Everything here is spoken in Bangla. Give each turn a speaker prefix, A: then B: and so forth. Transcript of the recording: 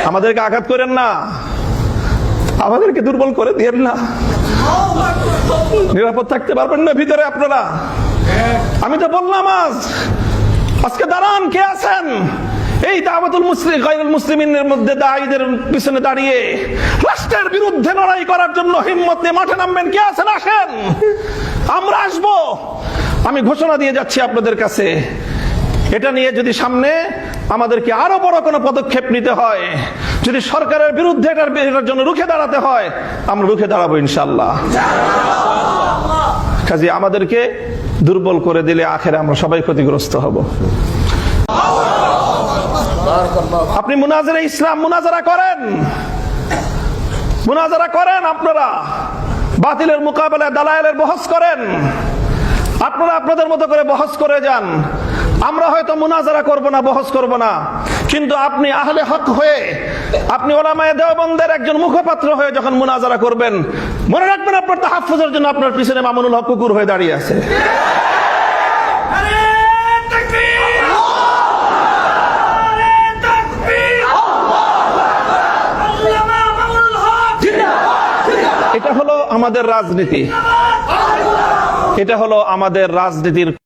A: আমাদেরকে আঘাত করেন না, আমাদেরকে দুর্বল করে দিয়েন না। নিরাপদ থাকতে পারবেন না ভিতরে আপনারা? আমি তো বললাম আজকে দাঁড়ান, কে আছেন এই দাওয়াতুল মুসলিম গায়রুল মুসলিমিনের মধ্যে দায়ীদের পিছনে দাঁড়িয়ে রাষ্ট্রের বিরুদ্ধে লড়াই করার জন্য হিম্মত নিয়ে মাঠে নামবেন? কে আছেন? আসেন, আমরা আসবো। আমি ঘোষণা দিয়ে যাচ্ছি আপনাদের কাছে, এটা নিয়ে যদি সামনে আমাদেরকে আরো বড় কোনো পদক্ষেপ নিতে হয়, যদি সরকারের বিরুদ্ধে এটার জন্য রুখে দাঁড়াতে হয়, আমরা রুখে দাঁড়াবো ইনশাআল্লাহ। কাজে আমাদেরকে দুর্বল করে দিলে আখেরে আমরা সবাই ক্ষতিগ্রস্ত হব। আপনি মুনাজারা ইসলাম মুনাজারা করেন, আপনারা বাতিলের মোকাবেলায় দালায়েলের বহস করেন, আপনারা আপনাদের মতো করে বহস করে যান। আমরা হয়তো মুনাজারা করব না, বহস করব না, কিন্তু আপনি আহলে হক হয়ে, আপনি উলামায়ে দেওবন্দের একজন মুখপাত্র হয়ে যখন মুনাজারা করবেন, মনে রাখবেন আপনার তাহাফুজের জন্য আপনার পিছনে মামুনুল হক কুকুর হয়ে দাঁড়িয়ে আছে। এটা হলো আমাদের রাজনীতি, এটা হলো আমাদের রাজনীতির